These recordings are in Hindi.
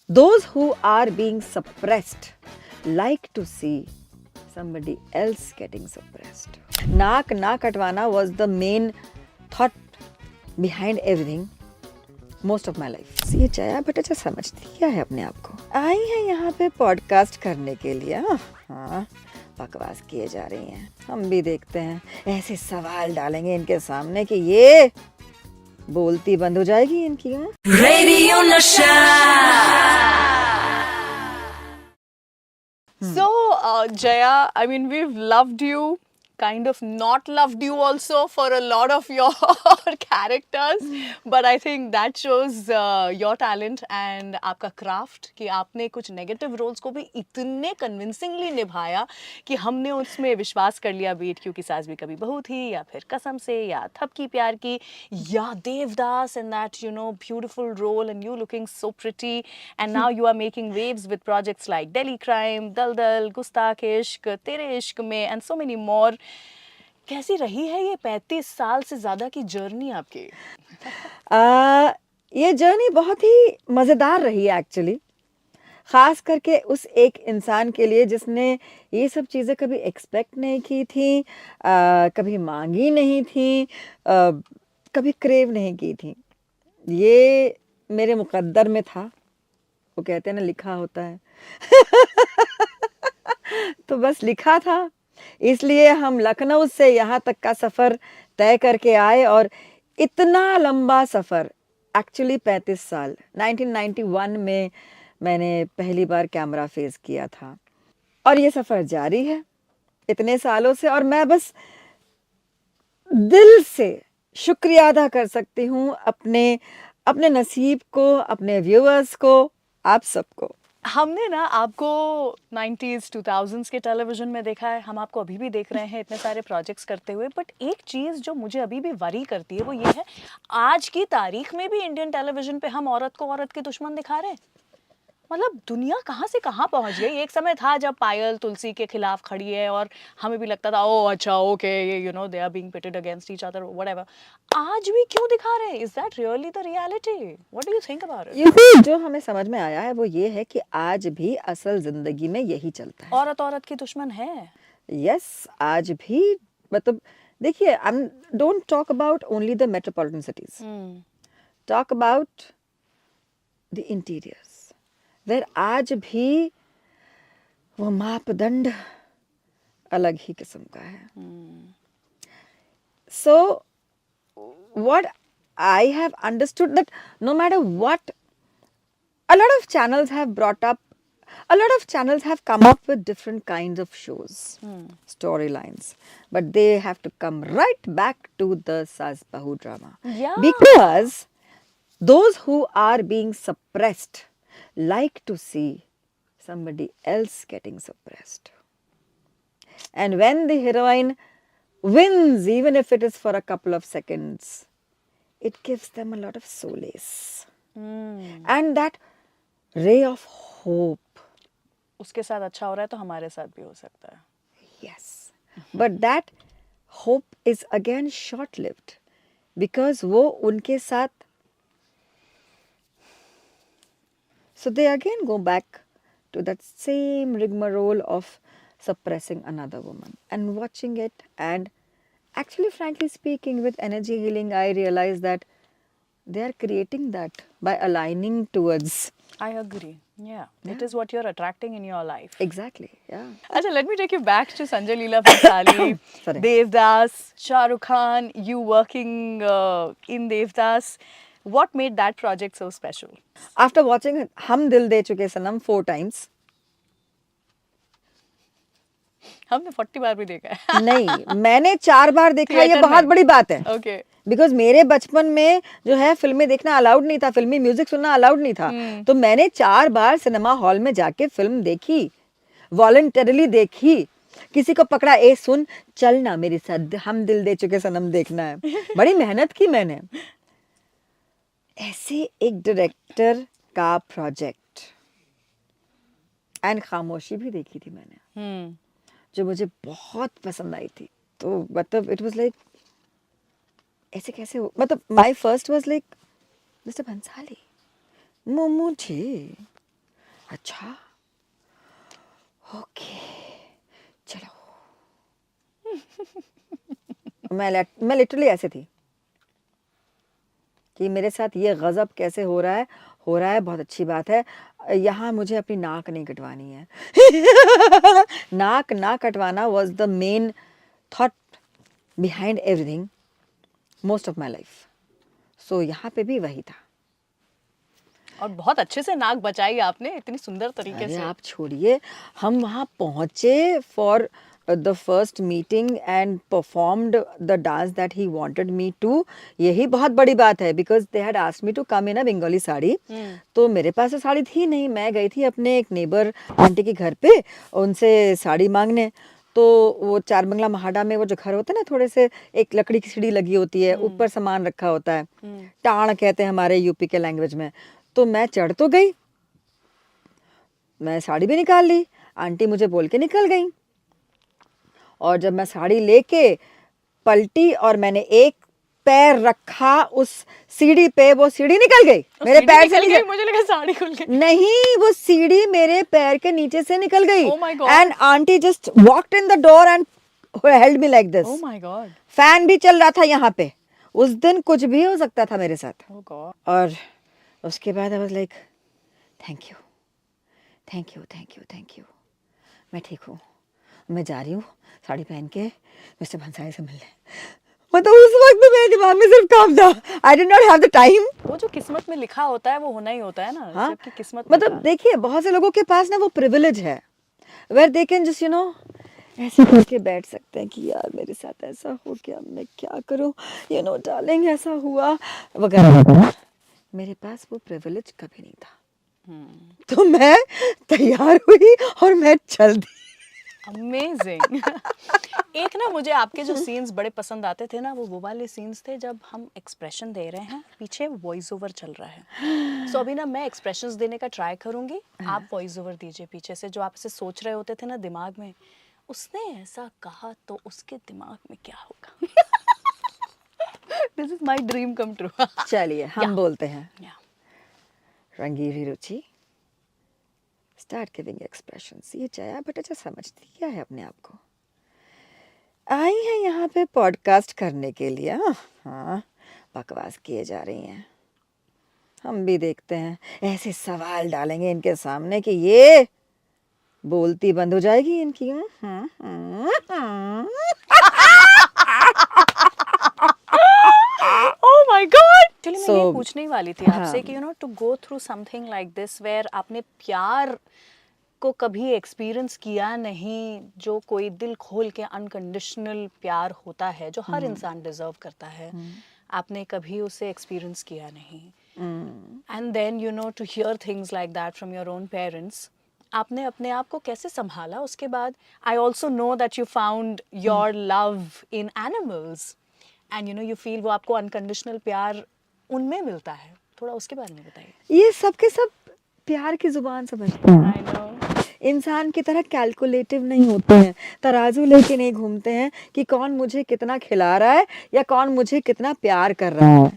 Those who are being suppressed like to see somebody else getting suppressed. नाक ना कटवाना was the main thought behind everything most of my life. ये जया भट्टाचार्य समझती क्या है अपने आप को? आई है यहाँ पे पॉडकास्ट करने के लिए. हाँ, बकवास किए जा रही हैं. हम भी देखते हैं. ऐसे सवाल डालेंगे इनके सामने कि ये बोलती बंद हो जाएगी इनकी. रेडियो नशा. So, Jaya, I mean, we've loved you, kind of not loved you also for a lot of your characters, but I think that shows your talent and आपका craft कि आपने कुछ negative roles को भी इतने convincingly निभाया कि हमने उसमें विश्वास कर लिया, बीट क्योंकि सास भी कभी बहू थी या फिर कसम से या थपकी प्यार की या Devdas in that beautiful role and you looking so pretty and now you are making waves with projects like Delhi Crime, दलदल, गुस्ताख इश्क, तेरे इश्क में and so many more. कैसी रही है ये 35 साल से ज़्यादा की जर्नी आपकी? ये जर्नी बहुत ही मज़ेदार रही एक्चुअली, ख़ास करके उस एक इंसान के लिए जिसने ये सब चीज़ें कभी एक्सपेक्ट नहीं की थी, कभी मांगी नहीं थी, कभी क्रेव नहीं की थी. ये मेरे मुक़द्दर में था. वो कहते हैं ना, लिखा होता है. तो बस लिखा था, इसलिए हम लखनऊ से यहाँ तक का सफ़र तय करके आए. और इतना लंबा सफ़र, एक्चुअली 35 साल, 1991 में मैंने पहली बार कैमरा फेस किया था और ये सफ़र जारी है इतने सालों से. और मैं बस दिल से शुक्रिया अदा कर सकती हूँ अपने नसीब को, अपने व्यूअर्स को, आप सबको. हमने ना आपको 90s 2000s के टेलीविजन में देखा है, हम आपको अभी भी देख रहे हैं इतने सारे प्रोजेक्ट्स करते हुए, बट एक चीज़ जो मुझे अभी भी वरी करती है वो ये है, आज की तारीख में भी इंडियन टेलीविजन पे हम औरत को औरत के दुश्मन दिखा रहे हैं. मतलब दुनिया कहाँ से कहाँ पहुँच गई. एक समय था जब पायल तुलसी के खिलाफ खड़ी है और हमें भी लगता था ओ अच्छा ओके ये they are being pitted against each other whatever. आज भी क्यों दिखा रहे हैं? Is that really the reality? What do you think about it? ये भी जो हमें समझ में आया है वो ये है कि आज भी असल जिंदगी में यही चलता है. औरत औरत की दुश्मन है. यस, आज भी. मतलब देखिए, I don't talk about only the metropolitan cities, talk about the interiors, where आज भी वो मापदंड अलग ही किस्म का है. सो what I have understood that no matter what, a lot of channels have come up with different kinds of shows, storylines, but they have to come right back to the Sas Bahu drama. Yeah. Because those who are being suppressed like to see somebody else getting suppressed. And when the heroine wins, even if it is for a couple of seconds, it gives them a lot of solace. And that ray of hope. उसके साथ अच्छा हो रहा है तो हमारे साथ भी हो सकता है. Yes. But that hope is again short-lived. Because वो उनके साथ, so they again go back to that same rigmarole of suppressing another woman and watching it. And actually, frankly speaking, with energy healing, I realized that they are creating that by aligning towards. I agree. Yeah. It is what you're attracting in your life. Exactly, yeah. Acha, let me take you back to Sanjay Leela Bhansali, Sorry. Devdas, Shah Rukh Khan, you working in Devdas. What made that project so special? After watching Hum Dil De Chuke Sanam 4 times, हमने 40 बार भी देखा है. नहीं, मैंने 4 बार देखा है. ये Theater बहुत में. बड़ी बात है. Okay. बिकॉज मेरे बचपन में जो है फिल्में देखना अलाउड नहीं था, फिल्मी म्यूजिक सुनना अलाउड नहीं था. तो मैंने 4 बार सिनेमा हॉल में जाके फिल्म देखी, वॉलंटरली देखी. किसी को पकड़ा, ए सुन चल ना मेरे साथ हम दिल दे चुके सनम देखना है. बड़ी मेहनत की मैंने. ऐसे एक डायरेक्टर का प्रोजेक्ट. एंड खामोशी भी देखी थी मैंने, जो मुझे बहुत पसंद आई थी. तो मतलब इट वाज लाइक ऐसे कैसे हो. मतलब my first was like mister Bhansali, मुझे अच्छा, ओके, चलो। मैं लिटरली ऐसे थी कि मेरे साथ ये गज़ब कैसे हो रहा है, बहुत अच्छी बात है। यहाँ मुझे अपनी नाक नहीं कटवानी है। नाक ना कटवाना was the main thought behind everything most of my life. So यहाँ पे भी वही था। और बहुत अच्छे से नाक बचाई आपने, इतनी सुंदर तरीके अरे से। आप छोड़िए, हम वहाँ पहुँचे for the first meeting and performed the dance that he wanted me to. यही बहुत बड़ी बात है, because they had asked me to come in a Bengali sari. तो मेरे पास तो साड़ी थी नहीं, मैं गई थी अपने एक नेबर आंटी के घर पे उनसे साड़ी मांगने। तो वो चार बंगला महाडा में वो जो घर होता है ना, थोड़े से एक लकड़ी की सीढ़ी लगी होती है, ऊपर सामान रखा होता है, टाण कहते हैं हमारे यूपी के लैंग्वेज में। तो मैं चढ़ तो गई, मैं साड़ी भी निकाल ली, आंटी मुझे बोल के निकल गई। और जब मैं साड़ी लेके पलटी और मैंने एक पैर रखा उस सीढ़ी पे, वो सीढ़ी निकल गई मेरे पैर से। निकल गई, मुझे लगा साड़ी खुल गई। नहीं, वो सीढ़ी मेरे पैर के नीचे से निकल गई। Oh my God. And aunty just walked in the door and held me like this. Oh my God, fan भी चल रहा था यहाँ पे। उस दिन कुछ भी हो सकता था मेरे साथ। ओह गॉड। और उसके बाद I was like thank you, thank you, thank you, thank you, मैं ठीक हूँ, मैं जा रही हूँ साड़ी पहन के मिस्टर भंसाली से मिलने। मतलब उस वक्त मेरे दिमाग में सिर्फ काम था, I did not have the time. वो जो किस्मत में लिखा होता है वो होना ही होता है ना। हाँ, सबकी किस्मत में मतलब था। देखिए बहुत से लोगों के पास ना वो प्रिविलेज है वेयर दे कैन जस्ट ऐसे करके बैठ सकते हैं कि यार मेरे साथ ऐसा हो गया, मैं क्या करूं, डार्लिंग ऐसा हुआ वगैरह वगैरह। मेरे पास वो प्रिविलेज कभी नहीं था। तो मैं तैयार हुई और मैं चल दी। अमेजिंग। एक ना मुझे आपके जो सीन्स बड़े पसंद आते थे ना, वो वाले सीन्स थे जब हम एक्सप्रेशन दे रहे हैं, पीछे वॉइस ओवर चल रहा है। सो अभी ना मैं एक्सप्रेशंस देने का ट्राई करूंगी, आप वॉइस ओवर दीजिए पीछे से। जो आप ऐसे सोच रहे होते थे ना दिमाग में, उसने ऐसा कहा तो उसके दिमाग में क्या होगा। This is my dream come true. चलिए हम बोलते हैं। या रंगीली रुचि, स्टार्ट गिविंग एक्सप्रेशंस। ये जया भट्टाचार्य समझती क्या है अपने आप को? आई हैं यहाँ पे पॉडकास्ट करने के लिए। हाँ, बकवास किए जा रही हैं। हम भी देखते हैं, ऐसे सवाल डालेंगे इनके सामने कि ये बोलती बंद हो जाएगी इनकी। Oh my God. एक्चुअली मैं ये So, पूछने ही वाली थी हाँ। आपसे कि to go through something like this where आपने प्यार को कभी एक्सपीरियंस किया नहीं, जो कोई दिल खोल के अनकंडीशनल प्यार होता है जो हर इंसान डिजर्व करता है, आपने कभी उसे एक्सपीरियंस किया नहीं। And then to hear things like that from your own parents, आपने अपने आप को कैसे संभाला उसके बाद? I also know that you found your love in animals and you feel वो आपको अनकंडीशनल प्यार उनमें मिलता है। थोड़ा उसके बारे में बताइए। ये सब के सब प्यार की जुबान समझते हैं। I know. इंसान की तरह कैलकुलेटिव नहीं होते हैं, तराजू लेके नहीं घूमते हैं कि कौन मुझे कितना खिला रहा है या कौन मुझे कितना प्यार कर रहा है।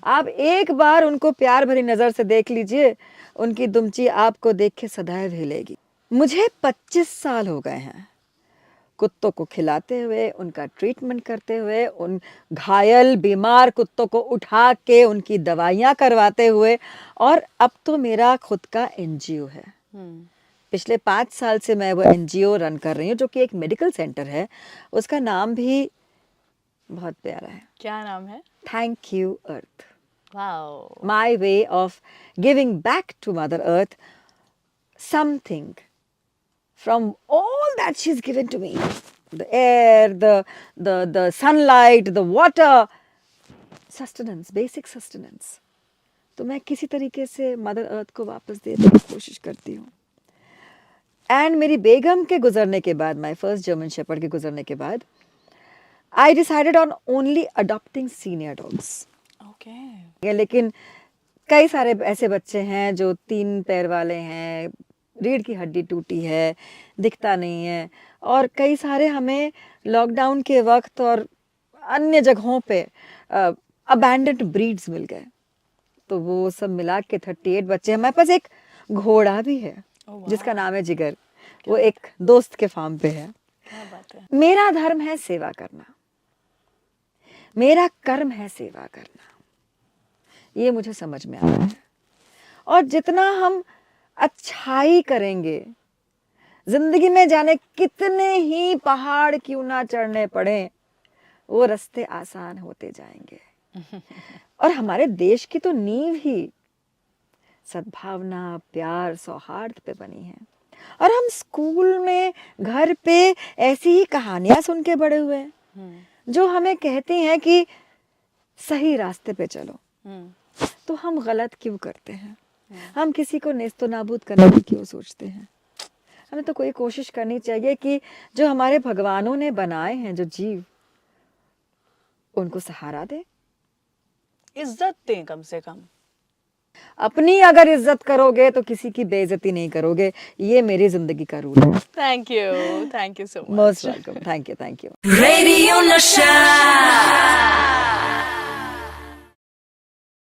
आप एक बार उनको प्यार भरी नज़र से देख लीजिए, उनकी दुमची आपको देख के सदैव हिलेगी। मुझे 25 साल हो गए हैं कुत्तों को खिलाते हुए, उनका ट्रीटमेंट करते हुए, उन घायल बीमार कुत्तों को उठा के उनकी दवाइयाँ करवाते हुए, और अब तो मेरा खुद का एनजीओ है। पिछले 5 साल से मैं वो एनजीओ रन कर रही हूँ, जो कि एक मेडिकल सेंटर है। उसका नाम भी बहुत प्यारा है। क्या नाम है? Thank you earth. Wow. My way of giving back to mother earth something from all that she's given to me, the air, the sunlight, the water, sustenance, basic sustenance. तो मैं किसी तरीके से मदर अर्थ को वापस देने की कोशिश करती हूँ। एंड मेरी बेगम के गुजरने के बाद, माय फर्स्ट जर्मन शेपर्ड के गुजरने के बाद, I decided on only adopting senior dogs. Okay. लेकिन कई सारे ऐसे बच्चे हैं जो 3 पैर वाले हैं, रीढ़ की हड्डी टूटी है, दिखता नहीं है, और कई सारे हमें लॉकडाउन के वक्त और अन्य जगहों पे अबैंडन्ड ब्रीड्स मिल गए। तो वो सब मिला के 38 बच्चे। हमारे पास एक घोड़ा भी है। जिसका नाम है जिगर। वो एक दोस्त के फार्म पे है। क्या बात है। मेरा धर्म है सेवा करना, मेरा कर्म है सेवा करना, ये मुझे समझ में आता है। और जितना हम अच्छाई करेंगे, जिंदगी में जाने कितने ही पहाड़ क्यों ना चढ़ने पड़े, वो रास्ते आसान होते जाएंगे। और हमारे देश की तो नींव ही सद्भावना, प्यार, सौहार्द पे बनी है। और हम स्कूल में, घर पे ऐसी ही कहानियां सुन के बड़े हुए हैं जो हमें कहती हैं कि सही रास्ते पे चलो। तो हम गलत क्यों करते हैं? हम किसी को नेस्तो नाबूद करने की क्यों सोचते हैं? हमें तो कोई कोशिश करनी चाहिए कि जो हमारे भगवानों ने बनाए हैं जो जीव, उनको सहारा दे, इज्जत दें कम से कम। अपनी अगर इज्जत करोगे तो किसी की बेइज्जती नहीं करोगे। ये मेरी जिंदगी का रूल है। Thank you so much. Most welcome. Thank you. Radio Nasha.